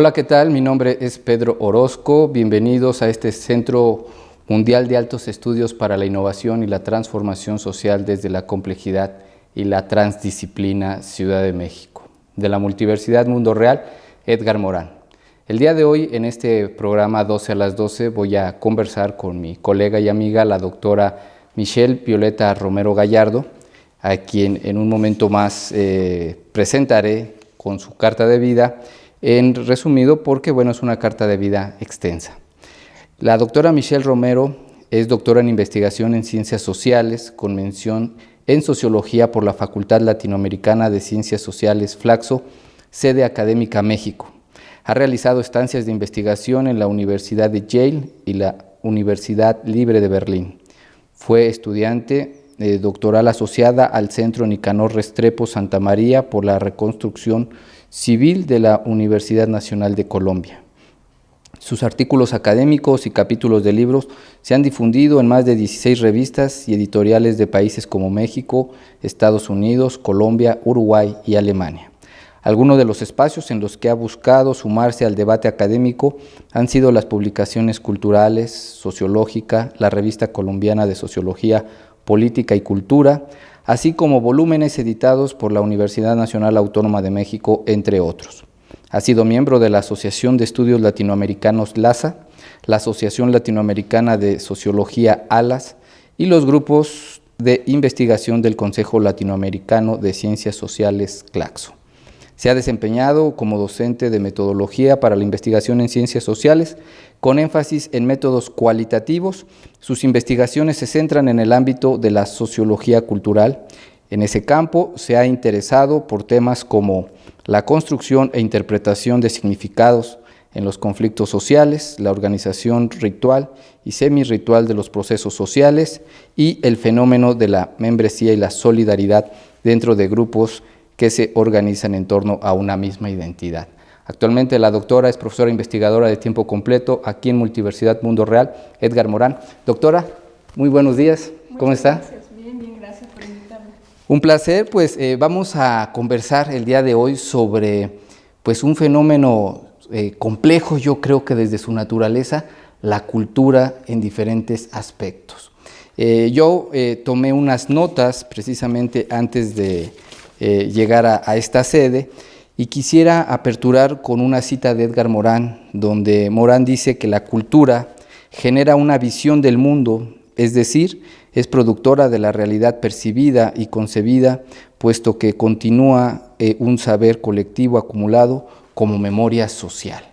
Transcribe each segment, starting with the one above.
Hola, ¿qué tal? Mi nombre es Pedro Orozco. Bienvenidos a este Centro Mundial de Altos Estudios para la Innovación y la Transformación Social desde la Complejidad y la Transdisciplina Ciudad de México, de la Multiversidad Mundo Real, Edgar Morán. El día de hoy, en este programa 12 a las 12, voy a conversar con mi colega y amiga, la doctora Michelle Violeta Romero Gallardo, a quien en un momento más presentaré con su carta de vida, en resumido porque bueno, es una carta de vida extensa. La doctora Michelle Romero es doctora en investigación en ciencias sociales, con mención en sociología por la Facultad Latinoamericana de Ciencias Sociales Flaxo, sede académica México. Ha realizado estancias de investigación en la Universidad de Yale y la Universidad Libre de Berlín. Fue estudiante doctoral asociada al Centro Nicanor Restrepo Santa María por la Reconstrucción Civil de la Universidad Nacional de Colombia. Sus artículos académicos y capítulos de libros se han difundido en más de 16 revistas y editoriales de países como México, Estados Unidos, Colombia, Uruguay y Alemania. Algunos de los espacios en los que ha buscado sumarse al debate académico han sido las publicaciones culturales, Sociológica, la Revista Colombiana de Sociología, Política y Cultura, así como volúmenes editados por la Universidad Nacional Autónoma de México, entre otros. Ha sido miembro de la Asociación de Estudios Latinoamericanos LASA, la Asociación Latinoamericana de Sociología ALAS y los grupos de investigación del Consejo Latinoamericano de Ciencias Sociales CLACSO. Se ha desempeñado como docente de metodología para la investigación en ciencias sociales, con énfasis en métodos cualitativos. Sus investigaciones se centran en el ámbito de la sociología cultural. En ese campo se ha interesado por temas como la construcción e interpretación de significados en los conflictos sociales, la organización ritual y semirritual de los procesos sociales y el fenómeno de la membresía y la solidaridad dentro de grupos que se organizan en torno a una misma identidad. Actualmente la doctora es profesora investigadora de tiempo completo aquí en Multiversidad Mundo Real, Edgar Morán. Doctora, muy buenos días, ¿cómo está? Gracias, bien, gracias por invitarme. Un placer, pues vamos a conversar el día de hoy sobre pues, un fenómeno complejo, yo creo que desde su naturaleza, la cultura en diferentes aspectos. Yo tomé unas notas precisamente antes de llegar a esta sede y quisiera aperturar con una cita de Edgar Morán, donde Morán dice que la cultura genera una visión del mundo, es decir, es productora de la realidad percibida y concebida, puesto que continúa un saber colectivo acumulado como memoria social.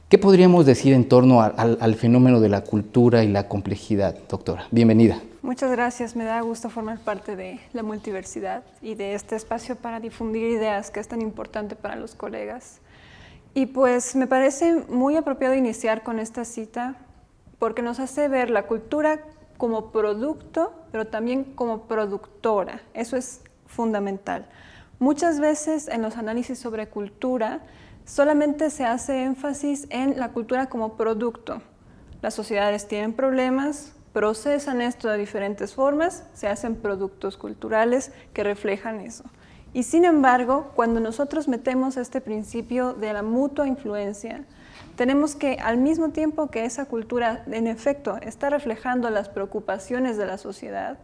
¿Qué podríamos decir en torno al fenómeno de la cultura y la complejidad, doctora? Bienvenida. Muchas gracias, me da gusto formar parte de la multiversidad y de este espacio para difundir ideas que es tan importante para los colegas. Y pues me parece muy apropiado iniciar con esta cita porque nos hace ver la cultura como producto, pero también como productora. Eso es fundamental. Muchas veces en los análisis sobre cultura solamente se hace énfasis en la cultura como producto. Las sociedades tienen problemas, procesan esto de diferentes formas, se hacen productos culturales que reflejan eso. Y sin embargo, cuando nosotros metemos este principio de la mutua influencia, tenemos que al mismo tiempo que esa cultura en efecto está reflejando las preocupaciones de la sociedad,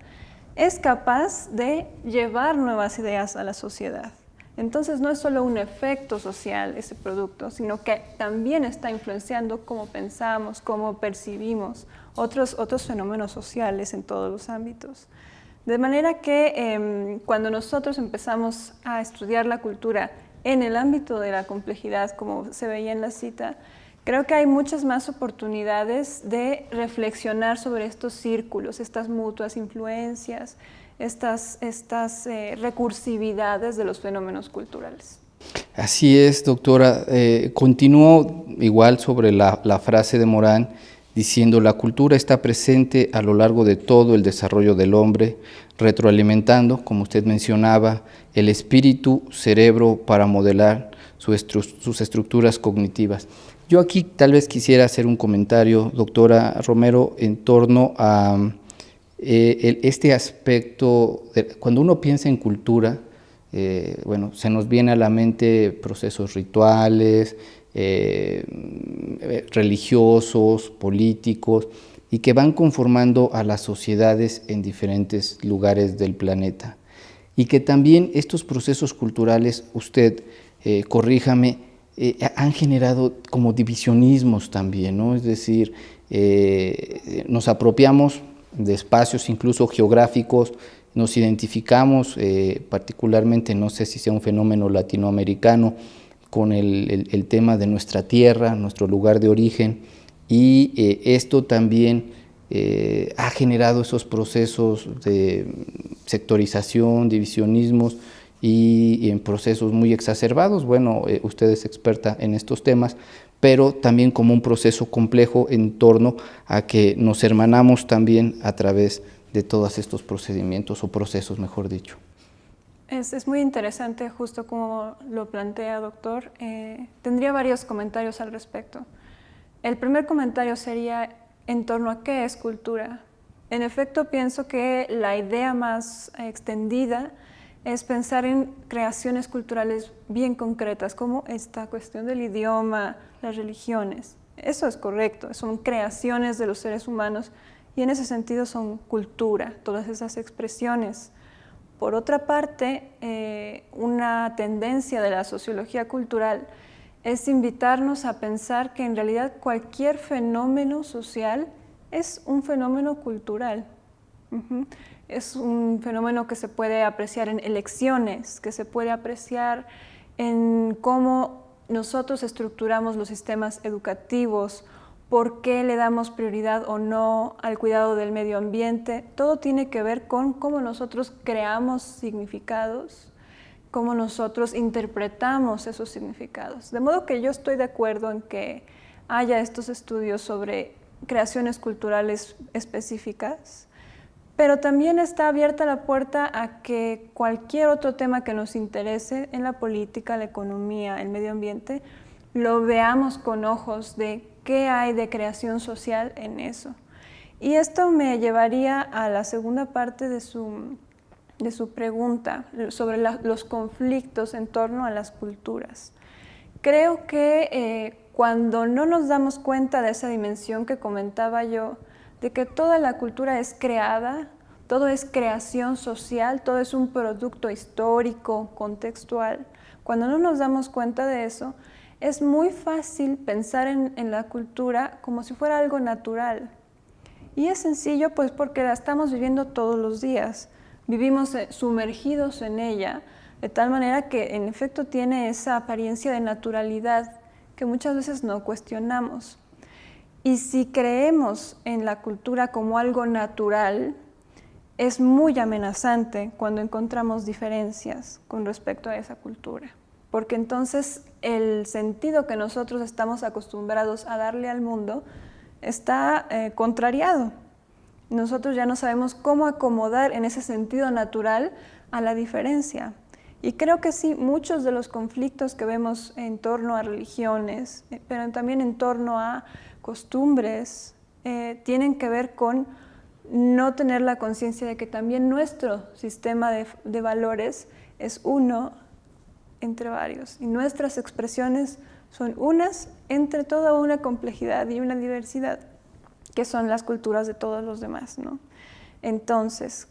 es capaz de llevar nuevas ideas a la sociedad. Entonces no es solo un efecto social ese producto, sino que también está influenciando cómo pensamos, cómo percibimos otros fenómenos sociales en todos los ámbitos. De manera que cuando nosotros empezamos a estudiar la cultura en el ámbito de la complejidad, como se veía en la cita, creo que hay muchas más oportunidades de reflexionar sobre estos círculos, estas mutuas influencias, estas recursividades de los fenómenos culturales. Así es, doctora. Continúo igual sobre la frase de Morán, diciendo la cultura está presente a lo largo de todo el desarrollo del hombre, retroalimentando, como usted mencionaba, el espíritu, cerebro para modelar sus estructuras cognitivas. Yo aquí tal vez quisiera hacer un comentario, doctora Romero, en torno a este aspecto, cuando uno piensa en cultura, bueno, se nos viene a la mente procesos rituales, religiosos, políticos, y que van conformando a las sociedades en diferentes lugares del planeta. Y que también estos procesos culturales, usted, corríjame, han generado como divisionismos también, ¿no? Es decir, nos apropiamos de espacios incluso geográficos, nos identificamos particularmente, no sé si sea un fenómeno latinoamericano, con el tema de nuestra tierra, nuestro lugar de origen, y esto también ha generado esos procesos de sectorización, divisionismos y en procesos muy exacerbados. Bueno, usted es experta en estos temas, pero también como un proceso complejo en torno a que nos hermanamos también a través de todos estos procedimientos o procesos, mejor dicho. Es muy interesante, justo como lo plantea, doctor. Tendría varios comentarios al respecto. El primer comentario sería en torno a qué es cultura. En efecto, pienso que la idea más extendida es pensar en creaciones culturales bien concretas, como esta cuestión del idioma, las religiones. Eso es correcto, son creaciones de los seres humanos y en ese sentido son cultura, todas esas expresiones. Por otra parte, una tendencia de la sociología cultural es invitarnos a pensar que en realidad cualquier fenómeno social es un fenómeno cultural. Es un fenómeno que se puede apreciar en elecciones, que se puede apreciar en cómo nosotros estructuramos los sistemas educativos, por qué le damos prioridad o no al cuidado del medio ambiente. Todo tiene que ver con cómo nosotros creamos significados, cómo nosotros interpretamos esos significados. De modo que yo estoy de acuerdo en que haya estos estudios sobre creaciones culturales específicas, pero también está abierta la puerta a que cualquier otro tema que nos interese en la política, la economía, el medio ambiente, lo veamos con ojos de qué hay de creación social en eso. Y esto me llevaría a la segunda parte de su pregunta sobre los conflictos en torno a las culturas. Creo que cuando no nos damos cuenta de esa dimensión que comentaba yo, de que toda la cultura es creada, todo es creación social, todo es un producto histórico, contextual. Cuando no nos damos cuenta de eso, es muy fácil pensar en la cultura como si fuera algo natural. Y es sencillo pues porque la estamos viviendo todos los días. Vivimos sumergidos en ella, de tal manera que en efecto tiene esa apariencia de naturalidad que muchas veces no cuestionamos. Y si creemos en la cultura como algo natural, es muy amenazante cuando encontramos diferencias con respecto a esa cultura. Porque entonces el sentido que nosotros estamos acostumbrados a darle al mundo está contrariado. Nosotros ya no sabemos cómo acomodar en ese sentido natural a la diferencia. Y creo que sí, muchos de los conflictos que vemos en torno a religiones, pero también en torno a costumbres, tienen que ver con no tener la conciencia de que también nuestro sistema de valores es uno entre varios. Y nuestras expresiones son unas entre toda una complejidad y una diversidad, que son las culturas de todos los demás, ¿no? Entonces,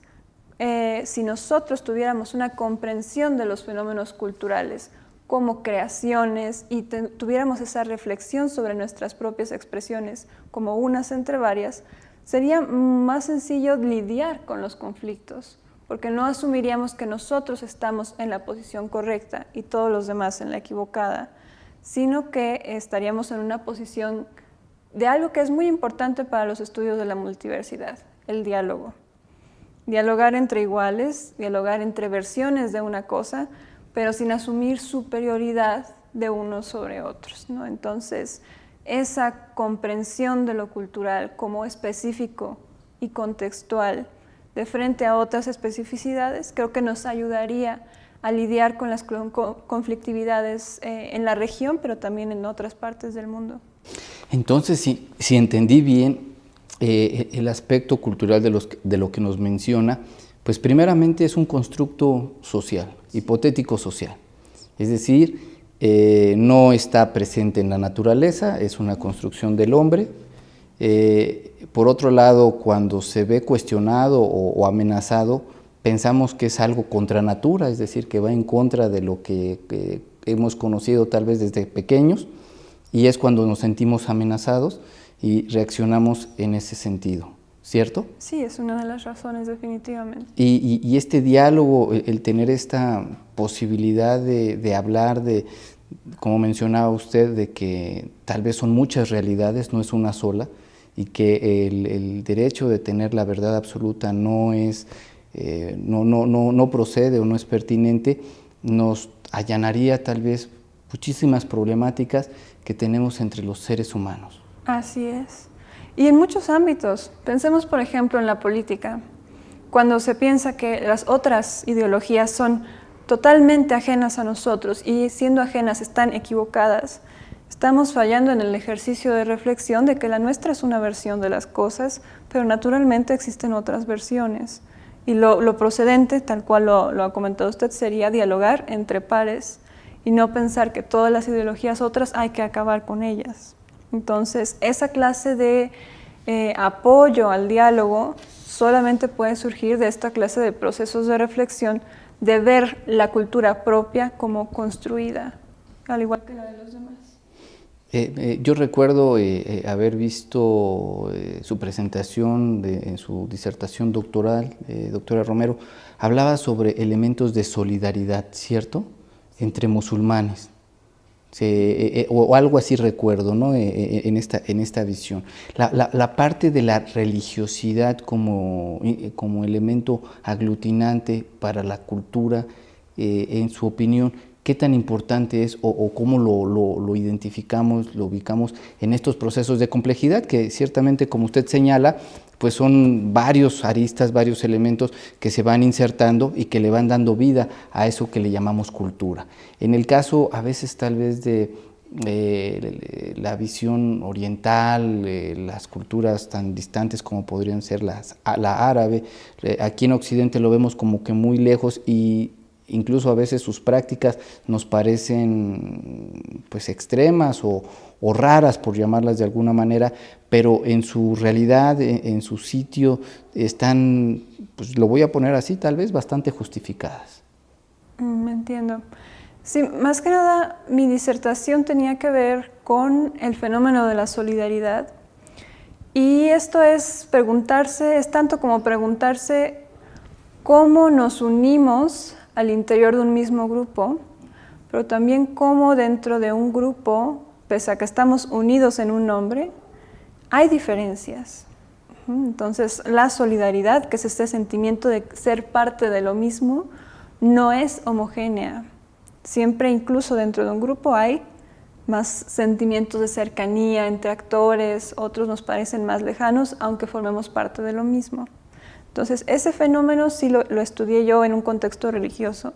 si nosotros tuviéramos una comprensión de los fenómenos culturales como creaciones y tuviéramos esa reflexión sobre nuestras propias expresiones como unas entre varias, sería más sencillo lidiar con los conflictos, porque no asumiríamos que nosotros estamos en la posición correcta y todos los demás en la equivocada, sino que estaríamos en una posición de algo que es muy importante para los estudios de la multiversidad, el diálogo. Dialogar entre iguales, dialogar entre versiones de una cosa, pero sin asumir superioridad de unos sobre otros, ¿no? Entonces, esa comprensión de lo cultural como específico y contextual de frente a otras especificidades, creo que nos ayudaría a lidiar con las conflictividades en la región, pero también en otras partes del mundo. Entonces, si entendí bien el aspecto cultural de lo que nos menciona, pues primeramente es un constructo social, hipotético social. Es decir, no está presente en la naturaleza, es una construcción del hombre. Por otro lado, cuando se ve cuestionado o amenazado, pensamos que es algo contra natura, es decir, que va en contra de lo que hemos conocido tal vez desde pequeños, y es cuando nos sentimos amenazados y reaccionamos en ese sentido, ¿cierto? Sí, es una de las razones definitivamente. Y este diálogo, el tener esta posibilidad de hablar, como mencionaba usted, de que tal vez son muchas realidades, no es una sola, y que el derecho de tener la verdad absoluta no es, no procede o no es pertinente, nos allanaría tal vez muchísimas problemáticas que tenemos entre los seres humanos. Así es. Y en muchos ámbitos. Pensemos, por ejemplo, en la política. Cuando se piensa que las otras ideologías son totalmente ajenas a nosotros y siendo ajenas están equivocadas, estamos fallando en el ejercicio de reflexión de que la nuestra es una versión de las cosas, pero naturalmente existen otras versiones. Y lo procedente, tal cual lo ha comentado usted, sería dialogar entre pares y no pensar que todas las ideologías otras hay que acabar con ellas. Entonces, esa clase de apoyo al diálogo solamente puede surgir de esta clase de procesos de reflexión, de ver la cultura propia como construida, al igual que la de los demás. Yo recuerdo haber visto su presentación en su disertación doctoral, doctora Romero, hablaba sobre elementos de solidaridad, ¿cierto?, entre musulmanes. O algo así recuerdo, ¿no?, en esta visión. La parte de la religiosidad como elemento aglutinante para la cultura, en su opinión, ¿qué tan importante es o cómo lo identificamos, lo ubicamos en estos procesos de complejidad que ciertamente, como usted señala, pues son varios aristas, varios elementos que se van insertando y que le van dando vida a eso que le llamamos cultura? En el caso, a veces tal vez de la visión oriental, las culturas tan distantes como podrían ser la árabe, aquí en Occidente lo vemos como que muy lejos y incluso a veces sus prácticas nos parecen pues extremas o raras, por llamarlas de alguna manera, pero en su realidad, en su sitio, están, pues lo voy a poner así, tal vez bastante justificadas. Me entiendo. Sí, más que nada mi disertación tenía que ver con el fenómeno de la solidaridad, y esto es preguntarse, es tanto como preguntarse cómo nos unimos al interior de un mismo grupo, pero también cómo dentro de un grupo, pese a que estamos unidos en un nombre, hay diferencias. Entonces, la solidaridad, que es este sentimiento de ser parte de lo mismo, no es homogénea. Siempre, incluso dentro de un grupo, hay más sentimientos de cercanía entre actores, otros nos parecen más lejanos, aunque formemos parte de lo mismo. Entonces, ese fenómeno sí lo estudié yo en un contexto religioso,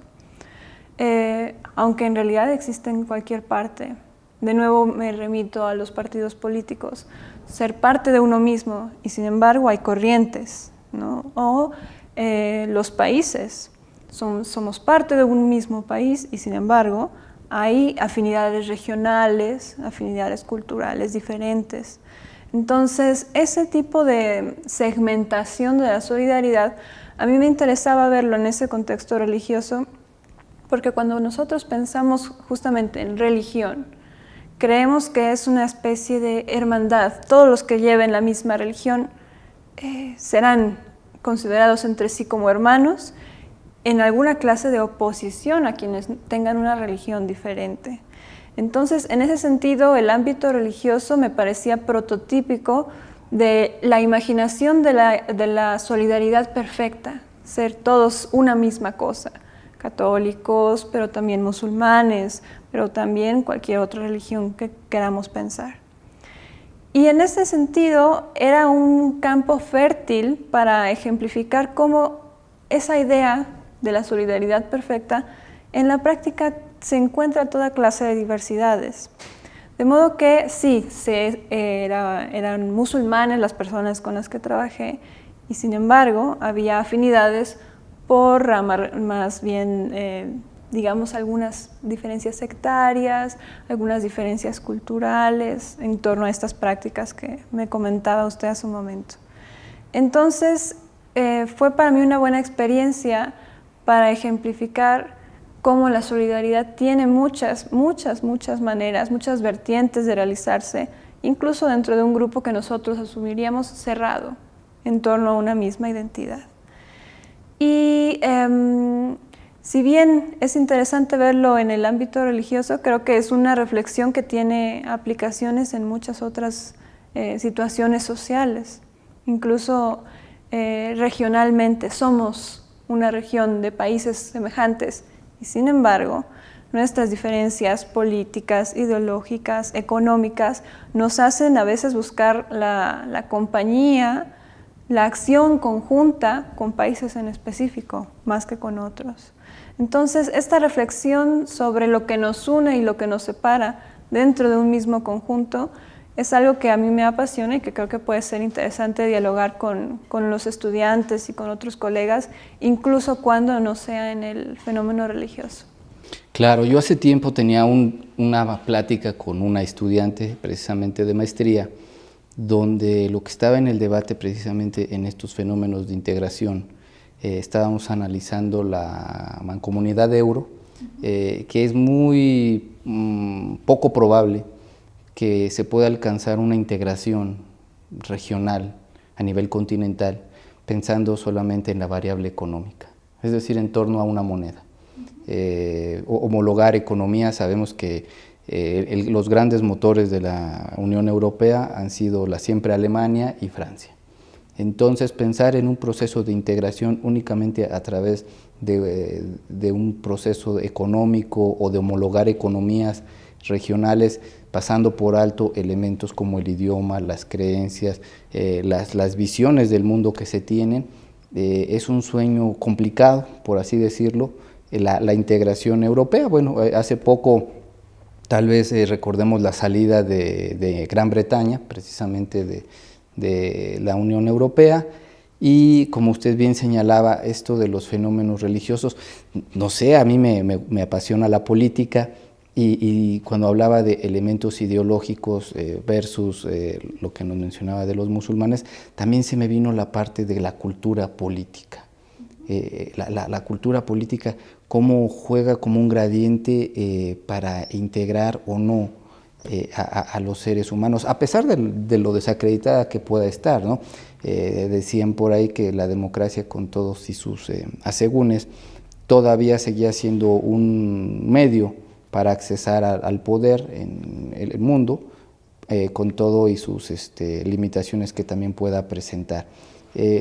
aunque en realidad existe en cualquier parte. De nuevo me remito a los partidos políticos, ser parte de uno mismo, y sin embargo hay corrientes, ¿no? O los países, somos parte de un mismo país y sin embargo hay afinidades regionales, afinidades culturales diferentes. Entonces, ese tipo de segmentación de la solidaridad, a mí me interesaba verlo en ese contexto religioso, porque cuando nosotros pensamos justamente en religión, creemos que es una especie de hermandad. Todos los que lleven la misma religión serán considerados entre sí como hermanos, en alguna clase de oposición a quienes tengan una religión diferente. Entonces, en ese sentido, el ámbito religioso me parecía prototípico de la imaginación de la solidaridad perfecta, ser todos una misma cosa, católicos, pero también musulmanes, pero también cualquier otra religión que queramos pensar. Y en ese sentido, era un campo fértil para ejemplificar cómo esa idea de la solidaridad perfecta en la práctica se encuentra toda clase de diversidades. De modo que sí, eran musulmanes las personas con las que trabajé, y sin embargo había afinidades por ramas más bien digamos, algunas diferencias sectarias, algunas diferencias culturales en torno a estas prácticas que me comentaba usted hace un momento. Entonces, fue para mí una buena experiencia para ejemplificar cómo la solidaridad tiene muchas maneras, muchas vertientes de realizarse, incluso dentro de un grupo que nosotros asumiríamos cerrado en torno a una misma identidad. Y si bien es interesante verlo en el ámbito religioso, creo que es una reflexión que tiene aplicaciones en muchas otras situaciones sociales. Incluso regionalmente somos una región de países semejantes y sin embargo nuestras diferencias políticas, ideológicas, económicas nos hacen a veces buscar la compañía, la acción conjunta con países en específico, más que con otros. Entonces, esta reflexión sobre lo que nos une y lo que nos separa dentro de un mismo conjunto es algo que a mí me apasiona y que creo que puede ser interesante dialogar con los estudiantes y con otros colegas, incluso cuando no sea en el fenómeno religioso. Claro, yo hace tiempo tenía una plática con una estudiante precisamente de maestría, donde lo que estaba en el debate precisamente en estos fenómenos de integración, estábamos analizando la mancomunidad de euro, que es muy poco probable que se pueda alcanzar una integración regional a nivel continental pensando solamente en la variable económica, es decir, en torno a una moneda. Homologar economías, sabemos que los grandes motores de la Unión Europea han sido siempre Alemania y Francia. Entonces, pensar en un proceso de integración únicamente a través de un proceso económico o de homologar economías regionales, pasando por alto elementos como el idioma, las creencias, las visiones del mundo que se tienen, es un sueño complicado, por así decirlo, la integración europea. Bueno, hace poco tal vez recordemos la salida de Gran Bretaña, precisamente de la Unión Europea, y como usted bien señalaba, esto de los fenómenos religiosos, no sé, a mí me apasiona la política, y cuando hablaba de elementos ideológicos versus lo que nos mencionaba de los musulmanes, también se me vino la parte de la cultura política. La cultura política, cómo juega como un gradiente para integrar o no a los seres humanos, a pesar de lo desacreditada que pueda estar, ¿no? Decían por ahí que la democracia, con todos y sus asegúnes, todavía seguía siendo un medio para accesar al poder en el mundo, con todo y sus limitaciones que también pueda presentar.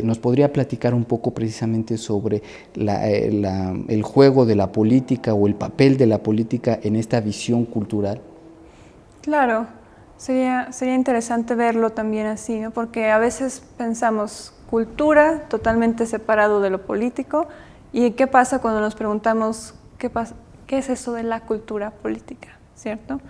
¿Nos podría platicar un poco precisamente sobre el juego de la política o el papel de la política en esta visión cultural? Claro, sería interesante verlo también así, ¿no? Porque a veces pensamos cultura totalmente separado de lo político, y ¿qué pasa cuando nos preguntamos qué es eso de la cultura política, ¿cierto?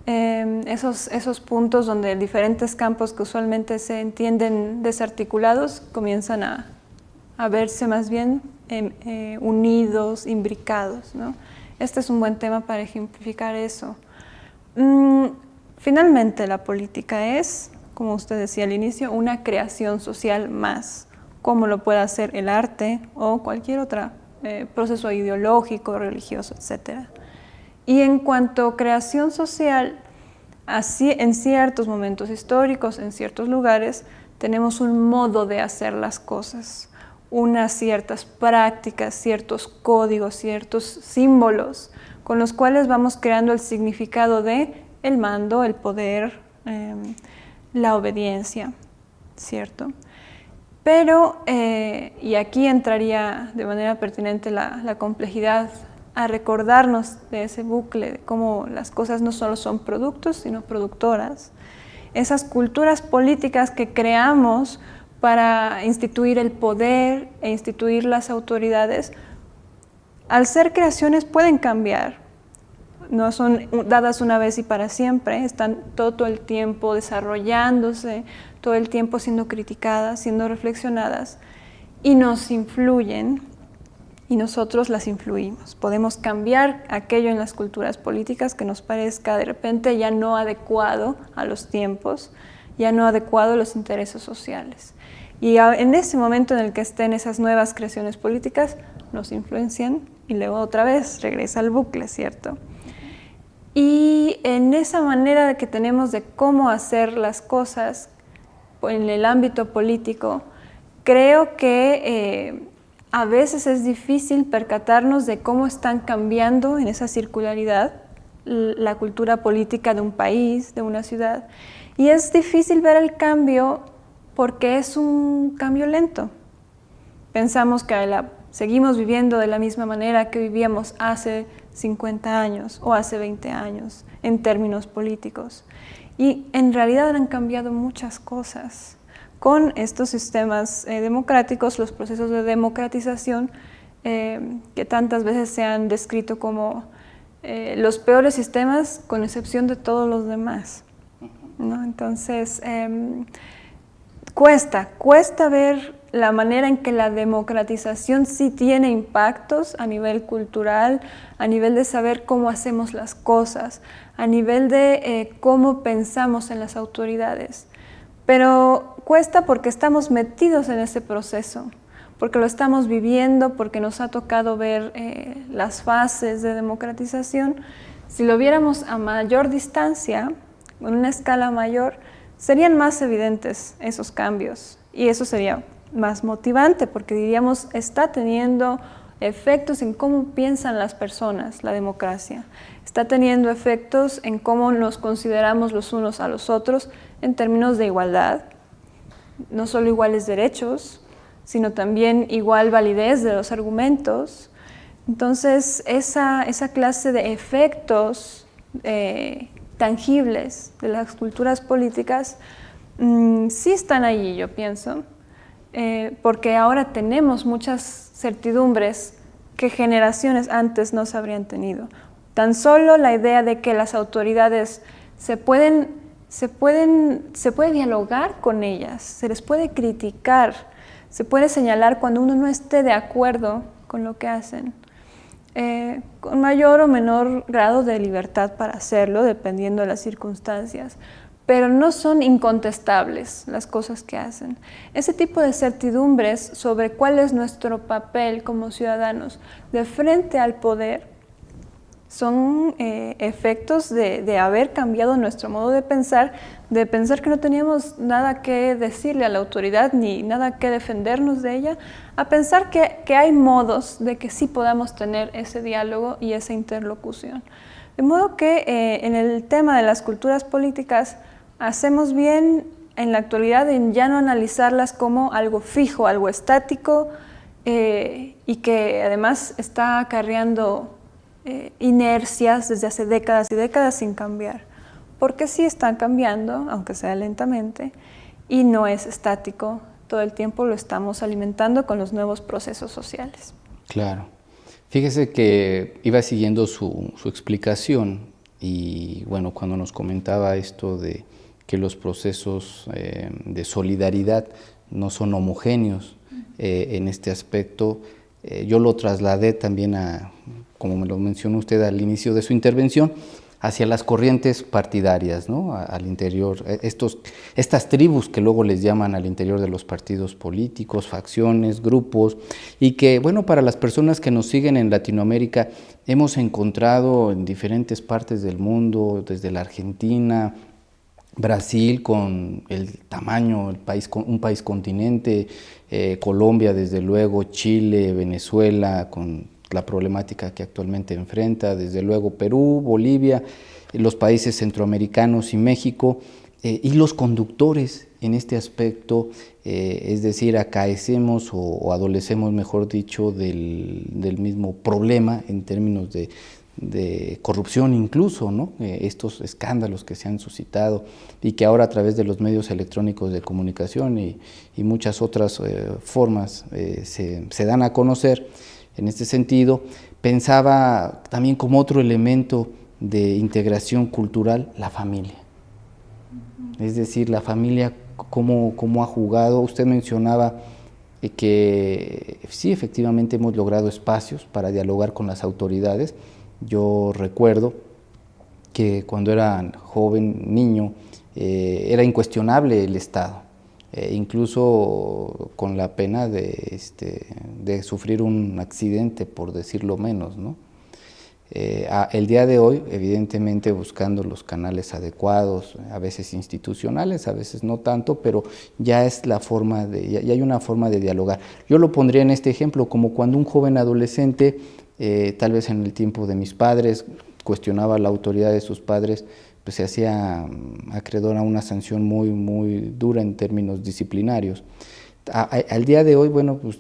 Esos puntos donde diferentes campos que usualmente se entienden desarticulados comienzan a verse más bien unidos, imbricados, ¿no? Este es un buen tema para ejemplificar eso. Finalmente, la política es, como usted decía al inicio, una creación social más, como lo puede hacer el arte o cualquier otro proceso ideológico, religioso, etc. Y en cuanto a creación social, así, en ciertos momentos históricos, en ciertos lugares, tenemos un modo de hacer las cosas, unas ciertas prácticas, ciertos códigos, ciertos símbolos, con los cuales vamos creando el significado de el mando, el poder, la obediencia, ¿cierto? Pero, y aquí entraría de manera pertinente la complejidad a recordarnos de ese bucle, de cómo las cosas no solo son productos, sino productoras. Esas culturas políticas que creamos para instituir el poder e instituir las autoridades, al ser creaciones pueden cambiar, no son dadas una vez y para siempre, están todo el tiempo desarrollándose, todo el tiempo siendo criticadas, siendo reflexionadas, y nos influyen y nosotros las influimos. Podemos cambiar aquello en las culturas políticas que nos parezca de repente ya no adecuado a los tiempos, ya no adecuado a los intereses sociales. Y en ese momento en el que estén esas nuevas creaciones políticas, nos influencian y luego otra vez regresa al bucle, ¿cierto? Y en esa manera que tenemos de cómo hacer las cosas en el ámbito político, creo que a veces es difícil percatarnos de cómo están cambiando en esa circularidad la cultura política de un país, de una ciudad. Y es difícil ver el cambio porque es un cambio lento. Pensamos que seguimos viviendo de la misma manera que vivíamos hace 50 años o hace 20 años en términos políticos. Y en realidad han cambiado muchas cosas. Con estos sistemas democráticos, los procesos de democratización que tantas veces se han descrito como los peores sistemas con excepción de todos los demás, ¿no? Entonces, cuesta ver la manera en que la democratización sí tiene impactos a nivel cultural, a nivel de saber cómo hacemos las cosas, a nivel de cómo pensamos en las autoridades. Pero cuesta porque estamos metidos en ese proceso, porque lo estamos viviendo, porque nos ha tocado ver las fases de democratización. Si lo viéramos a mayor distancia, en una escala mayor, serían más evidentes esos cambios y eso sería más motivante porque diríamos está teniendo efectos en cómo piensan las personas, la democracia. Está teniendo efectos en cómo nos consideramos los unos a los otros en términos de igualdad, no solo iguales derechos, sino también igual validez de los argumentos. Entonces, esa clase de efectos tangibles de las culturas políticas sí están allí, yo pienso, porque ahora tenemos muchas certidumbres que generaciones antes no se habrían tenido. Tan solo la idea de que las autoridades se puede dialogar con ellas, se les puede criticar, se puede señalar cuando uno no esté de acuerdo con lo que hacen, con mayor o menor grado de libertad para hacerlo, dependiendo de las circunstancias, pero no son incontestables las cosas que hacen. Ese tipo de certidumbres sobre cuál es nuestro papel como ciudadanos de frente al poder son efectos de haber cambiado nuestro modo de pensar que no teníamos nada que decirle a la autoridad ni nada que defendernos de ella, a pensar que hay modos de que sí podamos tener ese diálogo y esa interlocución. De modo que en el tema de las culturas políticas hacemos bien en la actualidad en ya no analizarlas como algo fijo, algo estático y que además está acarreando inercias desde hace décadas y décadas sin cambiar, porque sí están cambiando, aunque sea lentamente, y no es estático, todo el tiempo lo estamos alimentando con los nuevos procesos sociales. Claro. Fíjese que iba siguiendo su explicación y bueno, cuando nos comentaba esto de que los procesos de solidaridad no son homogéneos en este aspecto, yo lo trasladé también como me lo mencionó usted al inicio de su intervención, hacia las corrientes partidarias, ¿no? Al interior, estas tribus que luego les llaman al interior de los partidos políticos, facciones, grupos, y que, bueno, para las personas que nos siguen en Latinoamérica, hemos encontrado en diferentes partes del mundo, desde la Argentina, Brasil con el tamaño, un país continente, Colombia desde luego, Chile, Venezuela con la problemática que actualmente enfrenta, desde luego Perú, Bolivia, los países centroamericanos y México, y los conductores en este aspecto, es decir, acaecemos o adolecemos, mejor dicho, del mismo problema en términos de corrupción incluso, ¿no? Estos escándalos que se han suscitado y que ahora a través de los medios electrónicos de comunicación y muchas otras formas se dan a conocer. En este sentido, pensaba también como otro elemento de integración cultural, la familia. Es decir, la familia, cómo ha jugado. Usted mencionaba que sí, efectivamente hemos logrado espacios para dialogar con las autoridades. Yo recuerdo que cuando era joven, niño, era incuestionable el Estado, incluso con la pena de sufrir un accidente, por decirlo menos, ¿no? El día de hoy, evidentemente buscando los canales adecuados, a veces institucionales, a veces no tanto, pero ya es la forma ya hay una forma de dialogar. Yo lo pondría en este ejemplo, como cuando un joven adolescente, tal vez en el tiempo de mis padres, cuestionaba la autoridad de sus padres, pues se hacía acreedor a una sanción muy dura en términos disciplinarios. Al día de hoy, bueno, pues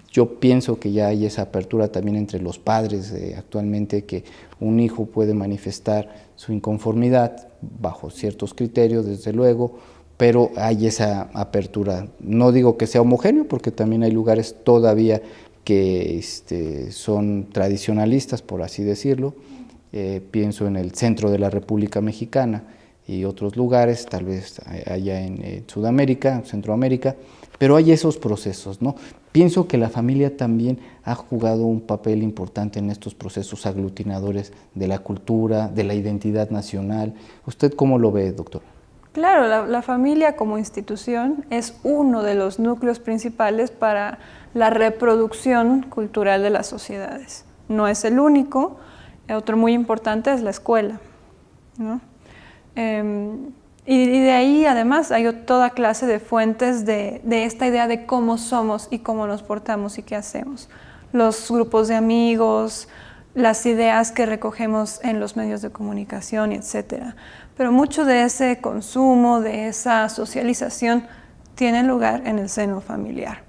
yo pienso que ya hay esa apertura también entre los padres actualmente, que un hijo puede manifestar su inconformidad bajo ciertos criterios, desde luego, pero hay esa apertura. No digo que sea homogéneo, porque también hay lugares todavía que son tradicionalistas, por así decirlo. Pienso en el centro de la República Mexicana y otros lugares, tal vez allá en Sudamérica, Centroamérica, pero hay esos procesos, ¿no? Pienso que la familia también ha jugado un papel importante en estos procesos aglutinadores de la cultura, de la identidad nacional. ¿Usted cómo lo ve, doctor? Claro, la familia como institución es uno de los núcleos principales para la reproducción cultural de las sociedades. No es el único. Otro muy importante es la escuela, ¿no? Y de ahí además hay toda clase de fuentes de esta idea de cómo somos y cómo nos portamos y qué hacemos. Los grupos de amigos, las ideas que recogemos en los medios de comunicación, etc. Pero mucho de ese consumo, de esa socialización, tiene lugar en el seno familiar.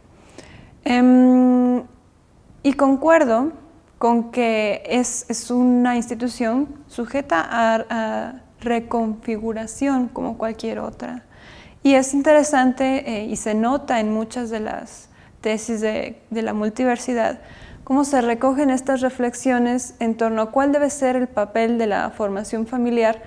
Y concuerdo con que es una institución sujeta a reconfiguración como cualquier otra. Y es interesante y se nota en muchas de las tesis de la multiversidad cómo se recogen estas reflexiones en torno a cuál debe ser el papel de la formación familiar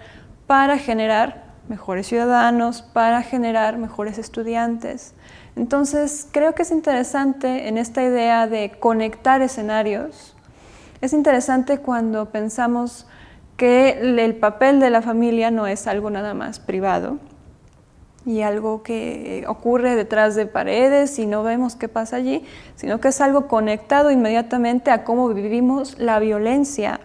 para generar mejores ciudadanos, para generar mejores estudiantes. Entonces, creo que es interesante en esta idea de conectar escenarios. Es interesante cuando pensamos que el papel de la familia no es algo nada más privado y algo que ocurre detrás de paredes y no vemos qué pasa allí, sino que es algo conectado inmediatamente a cómo vivimos la violencia,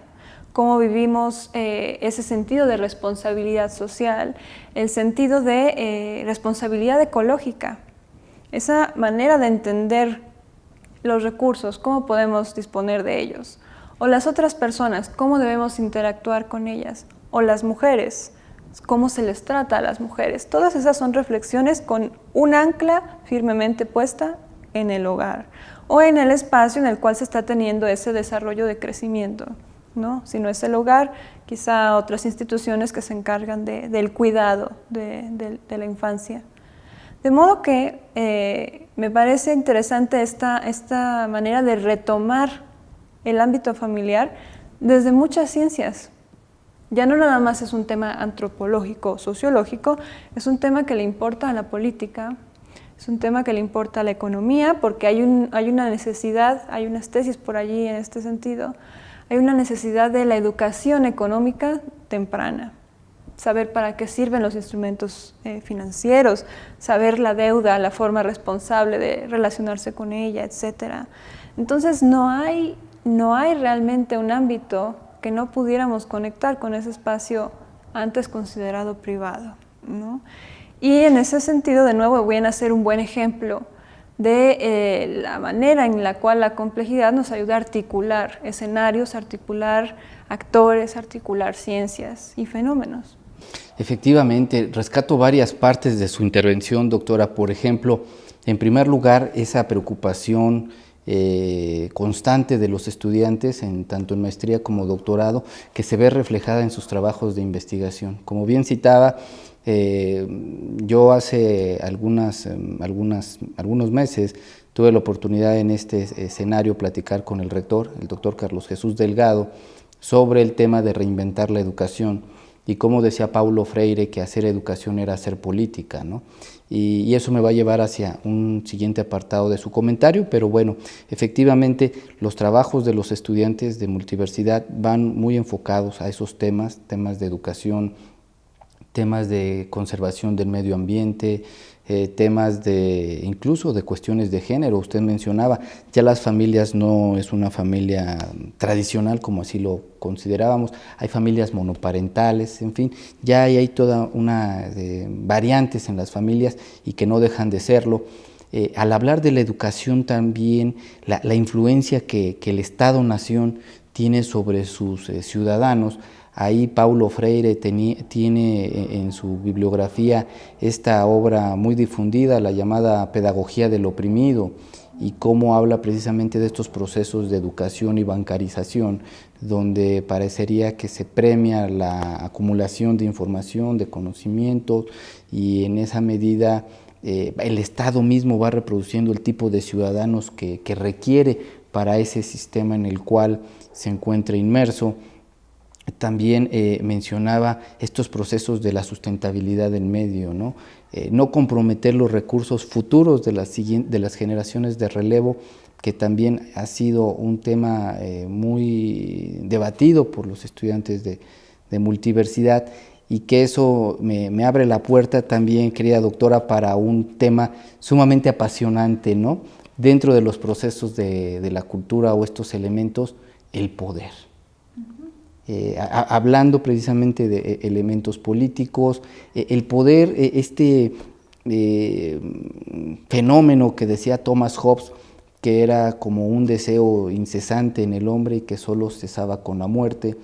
cómo vivimos ese sentido de responsabilidad social, el sentido de responsabilidad ecológica, esa manera de entender los recursos, cómo podemos disponer de ellos. O las otras personas, cómo debemos interactuar con ellas. O las mujeres, cómo se les trata a las mujeres. Todas esas son reflexiones con un ancla firmemente puesta en el hogar o en el espacio en el cual se está teniendo ese desarrollo de crecimiento, ¿no? Si no es el hogar, quizá otras instituciones que se encargan del cuidado de la infancia. De modo que me parece interesante esta manera de retomar el ámbito familiar desde muchas ciencias. Ya no nada más es un tema antropológico, sociológico, es un tema que le importa a la política, es un tema que le importa a la economía, porque hay una necesidad, hay unas tesis por allí en este sentido, hay una necesidad de la educación económica temprana, saber para qué sirven los instrumentos financieros, saber la deuda, la forma responsable de relacionarse con ella, etc. Entonces no hay realmente un ámbito que no pudiéramos conectar con ese espacio antes considerado privado, ¿no? Y en ese sentido, de nuevo, voy a hacer un buen ejemplo de la manera en la cual la complejidad nos ayuda a articular escenarios, articular actores, articular ciencias y fenómenos. Efectivamente, rescato varias partes de su intervención, doctora. Por ejemplo, en primer lugar, esa preocupación constante de los estudiantes, tanto en maestría como doctorado, que se ve reflejada en sus trabajos de investigación. Como bien citaba, yo hace algunos meses tuve la oportunidad en este escenario platicar con el rector, el doctor Carlos Jesús Delgado, sobre el tema de reinventar la educación. y como decía Paulo Freire que hacer educación era hacer política, ¿no? Y eso me va a llevar hacia un siguiente apartado de su comentario, pero bueno, efectivamente los trabajos de los estudiantes de multiversidad van muy enfocados a esos temas de educación, temas de conservación del medio ambiente, temas incluso de cuestiones de género. Usted mencionaba, ya las familias no es una familia tradicional como así lo considerábamos, hay familias monoparentales, en fin, ya hay toda una variantes en las familias y que no dejan de serlo. Al hablar de la educación también, la influencia que el Estado-Nación tiene sobre sus ciudadanos. Ahí Paulo Freire tiene en su bibliografía esta obra muy difundida, la llamada Pedagogía del Oprimido, y cómo habla precisamente de estos procesos de educación y bancarización, donde parecería que se premia la acumulación de información, de conocimientos, y en esa medida el Estado mismo va reproduciendo el tipo de ciudadanos que requiere para ese sistema en el cual se encuentra inmerso. También mencionaba estos procesos de la sustentabilidad del medio, ¿no? No comprometer los recursos futuros de las generaciones de relevo, que también ha sido un tema muy debatido por los estudiantes de multiversidad, y que eso me abre la puerta también, querida doctora, para un tema sumamente apasionante, ¿no? Dentro de los procesos de la cultura o estos elementos, el poder. Hablando precisamente de elementos políticos, el poder, este fenómeno que decía Thomas Hobbes, que era como un deseo incesante en el hombre y que solo cesaba con la muerte,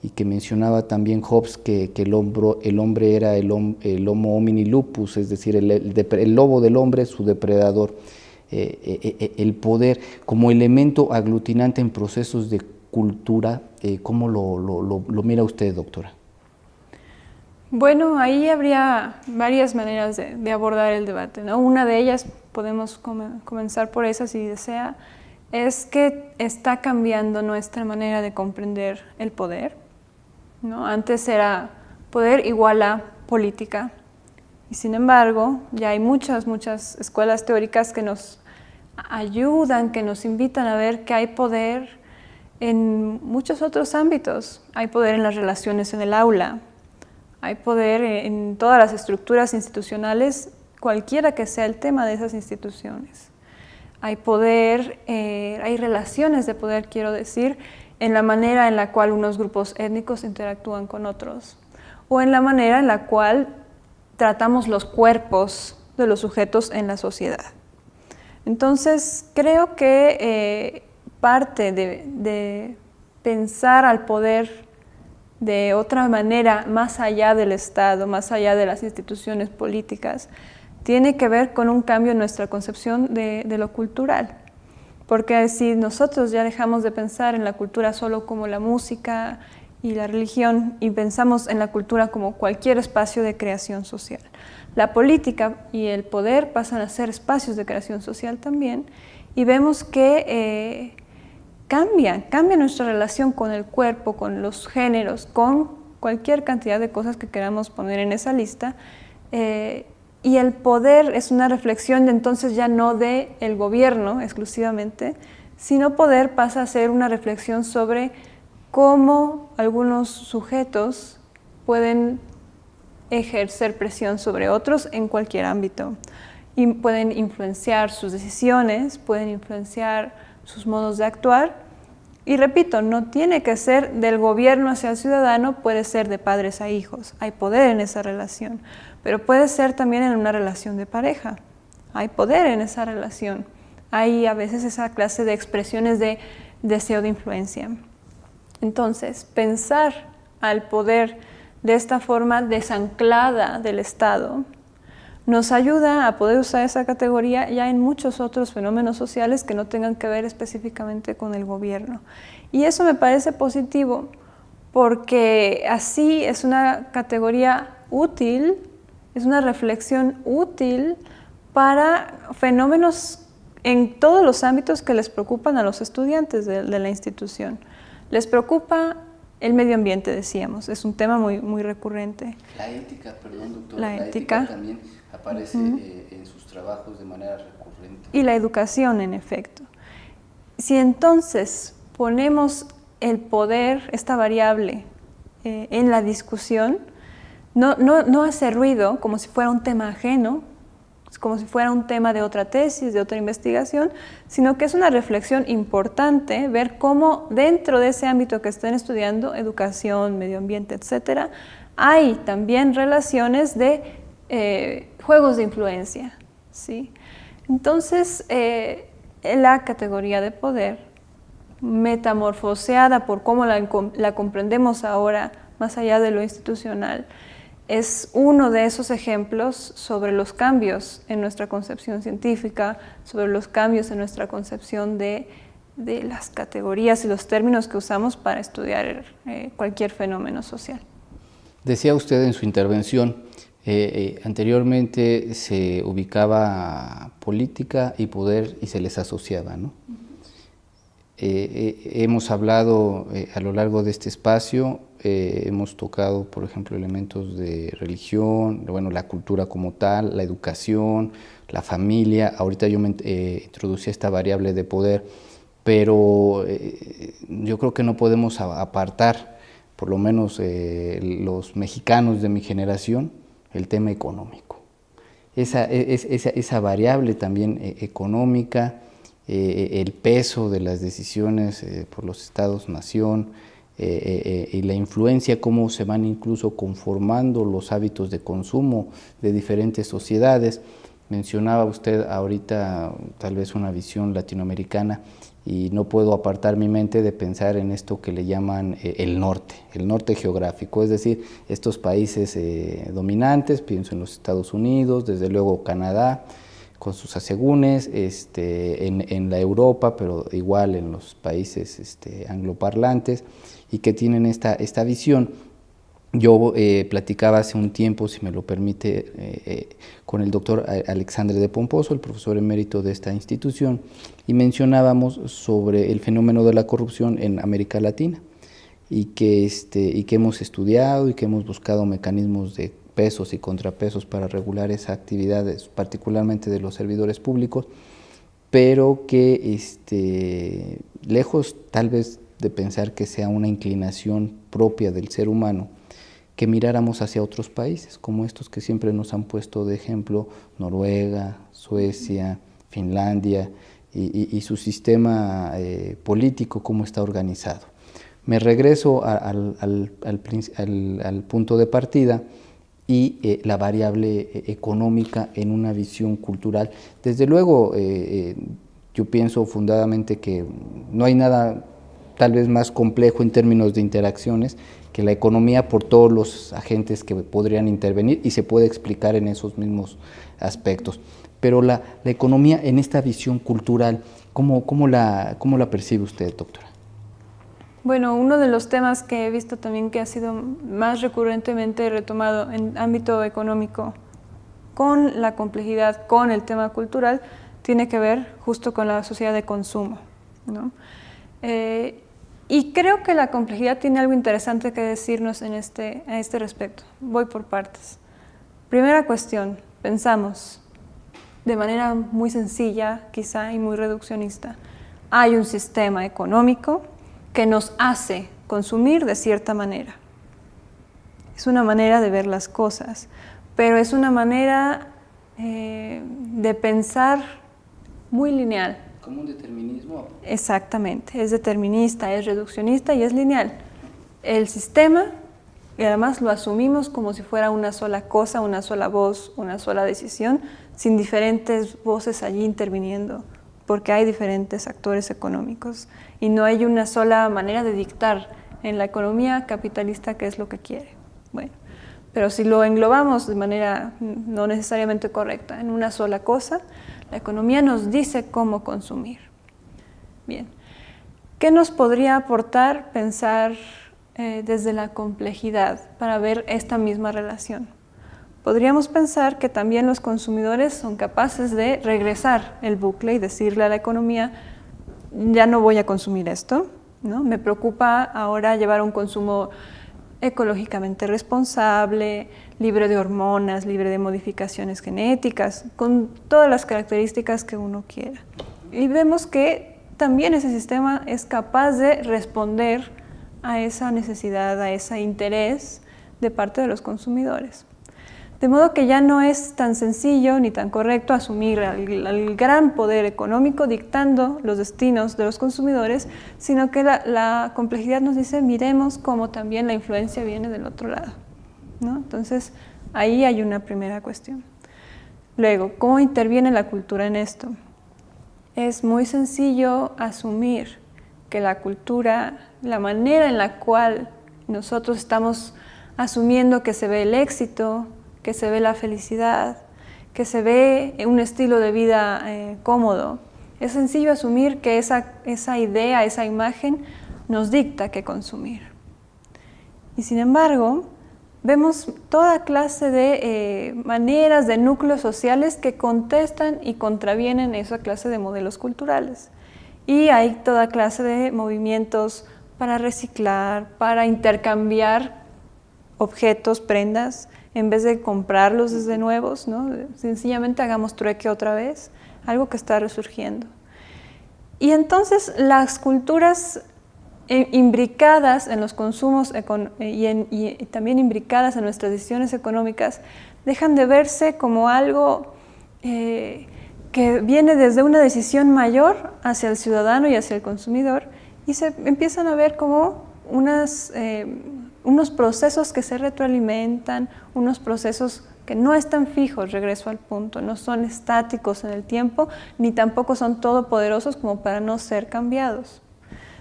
y que mencionaba también Hobbes que el hombre era el homo homini lupus, es decir, el lobo del hombre, su depredador. El poder como elemento aglutinante en procesos de cultura, ¿cómo lo mira usted, doctora? Bueno, ahí habría varias maneras de abordar el debate, ¿no? Una de ellas, podemos comenzar por esa si desea, es que está cambiando nuestra manera de comprender el poder, ¿no? Antes era poder igual a política, y sin embargo ya hay muchas escuelas teóricas que nos ayudan, que nos invitan a ver que hay poder en muchos otros ámbitos. Hay poder en las relaciones en el aula, hay poder en todas las estructuras institucionales, cualquiera que sea el tema de esas instituciones. Hay poder, hay relaciones de poder, quiero decir, en la manera en la cual unos grupos étnicos interactúan con otros, o en la manera en la cual tratamos los cuerpos de los sujetos en la sociedad. Entonces, creo que parte de pensar al poder de otra manera, más allá del Estado, más allá de las instituciones políticas, tiene que ver con un cambio en nuestra concepción de lo cultural. Porque si nosotros ya dejamos de pensar en la cultura solo como la música y la religión, y pensamos en la cultura como cualquier espacio de creación social, la política y el poder pasan a ser espacios de creación social también, y vemos que cambia nuestra relación con el cuerpo, con los géneros, con cualquier cantidad de cosas que queramos poner en esa lista, y el poder es una reflexión de entonces ya no del gobierno exclusivamente, sino poder pasa a ser una reflexión sobre cómo algunos sujetos pueden ejercer presión sobre otros en cualquier ámbito, y pueden influenciar sus decisiones, pueden influenciar sus modos de actuar. Y repito, no tiene que ser del gobierno hacia el ciudadano, puede ser de padres a hijos, hay poder en esa relación, pero puede ser también en una relación de pareja, hay poder en esa relación, hay a veces esa clase de expresiones de deseo de influencia. Entonces, pensar al poder de esta forma desanclada del Estado nos ayuda a poder usar esa categoría ya en muchos otros fenómenos sociales que no tengan que ver específicamente con el gobierno. Y eso me parece positivo, porque así es una categoría útil, es una reflexión útil para fenómenos en todos los ámbitos que les preocupan a los estudiantes de la institución. Les preocupa El medio ambiente, decíamos, es un tema muy recurrente. La ética, perdón, doctora. La ética también aparece en sus trabajos de manera recurrente. Y la educación, en efecto. Si entonces ponemos el poder, esta variable, en la discusión, no hace ruido como si fuera un tema ajeno, como si fuera un tema de otra tesis, de otra investigación, sino que es una reflexión importante ver cómo dentro de ese ámbito que estén estudiando, educación, medio ambiente, etcétera, hay también relaciones de juegos de influencia, ¿sí? Entonces, la categoría de poder, metamorfoseada por cómo la comprendemos ahora, más allá de lo institucional, es uno de esos ejemplos sobre los cambios en nuestra concepción científica, sobre los cambios en nuestra concepción de las categorías y los términos que usamos para estudiar cualquier fenómeno social. Decía usted en su intervención, anteriormente se ubicaba política y poder y se les asociaba, ¿no? Hemos hablado a lo largo de este espacio, hemos tocado, por ejemplo, elementos de religión, bueno, la cultura como tal, la educación, la familia. Ahorita yo introducí esta variable de poder, pero yo creo que no podemos apartar, por lo menos los mexicanos de mi generación, el tema económico. Esa variable también económica, el peso de las decisiones por los estados-nación y la influencia, cómo se van incluso conformando los hábitos de consumo de diferentes sociedades. Mencionaba usted ahorita tal vez una visión latinoamericana y no puedo apartar mi mente de pensar en esto que le llaman el norte geográfico, es decir, estos países dominantes, pienso en los Estados Unidos, desde luego Canadá, con sus asegúnes, en la Europa, pero igual en los países angloparlantes, y que tienen esta visión. Yo platicaba hace un tiempo, si me lo permite, con el doctor Alexandre de Pomposo, el profesor emérito de esta institución, y mencionábamos sobre el fenómeno de la corrupción en América Latina, y que hemos estudiado y que hemos buscado mecanismos de pesos y contrapesos para regular esa actividad, particularmente de los servidores públicos, pero que lejos tal vez de pensar que sea una inclinación propia del ser humano, que miráramos hacia otros países, como estos que siempre nos han puesto de ejemplo, Noruega, Suecia, Finlandia, y su sistema político, cómo está organizado. Me regreso al punto de partida, y la variable económica en una visión cultural. Desde luego, yo pienso fundadamente que no hay nada tal vez más complejo en términos de interacciones que la economía por todos los agentes que podrían intervenir, y se puede explicar en esos mismos aspectos. Pero la economía en esta visión cultural, ¿cómo la percibe usted, doctora? Bueno, uno de los temas que he visto también que ha sido más recurrentemente retomado en ámbito económico con la complejidad, con el tema cultural, tiene que ver justo con la sociedad de consumo, ¿no? Y creo que la complejidad tiene algo interesante que decirnos a este respecto. Voy por partes. Primera cuestión, pensamos de manera muy sencilla, quizá, y muy reduccionista. Hay un sistema económico que nos hace consumir de cierta manera. Es una manera de ver las cosas, pero es una manera de pensar muy lineal. ¿Como un determinismo? Exactamente, es determinista, es reduccionista y es lineal. El sistema, y además lo asumimos como si fuera una sola cosa, una sola voz, una sola decisión, sin diferentes voces allí interviniendo, porque hay diferentes actores económicos y no hay una sola manera de dictar en la economía capitalista qué es lo que quiere. Bueno, pero si lo englobamos de manera no necesariamente correcta en una sola cosa, la economía nos dice cómo consumir. Bien, ¿qué nos podría aportar pensar desde la complejidad para ver esta misma relación? Podríamos pensar que también los consumidores son capaces de regresar el bucle y decirle a la economía, ya no voy a consumir esto, ¿no? Me preocupa ahora llevar un consumo ecológicamente responsable, libre de hormonas, libre de modificaciones genéticas, con todas las características que uno quiera. Y vemos que también ese sistema es capaz de responder a esa necesidad, a ese interés de parte de los consumidores. De modo que ya no es tan sencillo ni tan correcto asumir al gran poder económico dictando los destinos de los consumidores, sino que la complejidad nos dice, miremos cómo también la influencia viene del otro lado, ¿no? Entonces, ahí hay una primera cuestión. Luego, ¿cómo interviene la cultura en esto? Es muy sencillo asumir que la cultura, la manera en la cual nosotros estamos asumiendo que se ve el éxito, que se ve la felicidad, que se ve un estilo de vida cómodo. Es sencillo asumir que esa idea, esa imagen nos dicta qué consumir. Y sin embargo, vemos toda clase de maneras, de núcleos sociales que contestan y contravienen esa clase de modelos culturales. Y hay toda clase de movimientos para reciclar, para intercambiar objetos, prendas, en vez de comprarlos desde nuevos, ¿no? Sencillamente hagamos trueque otra vez, algo que está resurgiendo. Y entonces las culturas imbricadas en los consumos y también imbricadas en nuestras decisiones económicas dejan de verse como algo que viene desde una decisión mayor hacia el ciudadano y hacia el consumidor, y se empiezan a ver como unos procesos que se retroalimentan, unos procesos que no están fijos, regreso al punto, no son estáticos en el tiempo, ni tampoco son todopoderosos como para no ser cambiados.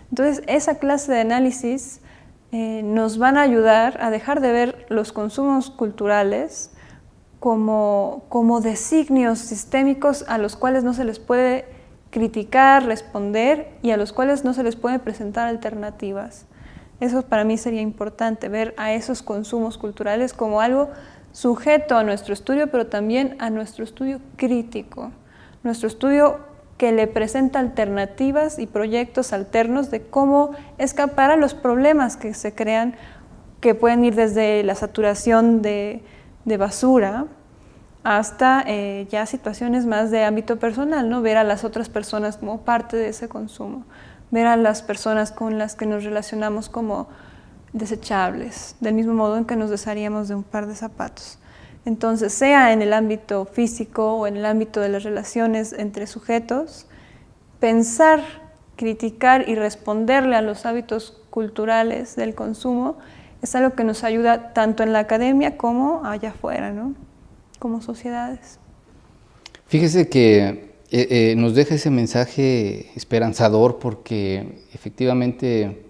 Entonces, esa clase de análisis nos van a ayudar a dejar de ver los consumos culturales como designios sistémicos a los cuales no se les puede criticar, responder y a los cuales no se les puede presentar alternativas. Eso para mí sería importante, ver a esos consumos culturales como algo sujeto a nuestro estudio, pero también a nuestro estudio crítico, nuestro estudio que le presenta alternativas y proyectos alternos de cómo escapar a los problemas que se crean, que pueden ir desde la saturación de basura hasta ya situaciones más de ámbito personal, ¿no? Ver a las otras personas como parte de ese consumo, ver a las personas con las que nos relacionamos como desechables, del mismo modo en que nos desharíamos de un par de zapatos. Entonces, sea en el ámbito físico o en el ámbito de las relaciones entre sujetos, pensar, criticar y responderle a los hábitos culturales del consumo es algo que nos ayuda tanto en la academia como allá afuera, ¿no? Como sociedades. Fíjese que nos deja ese mensaje esperanzador porque efectivamente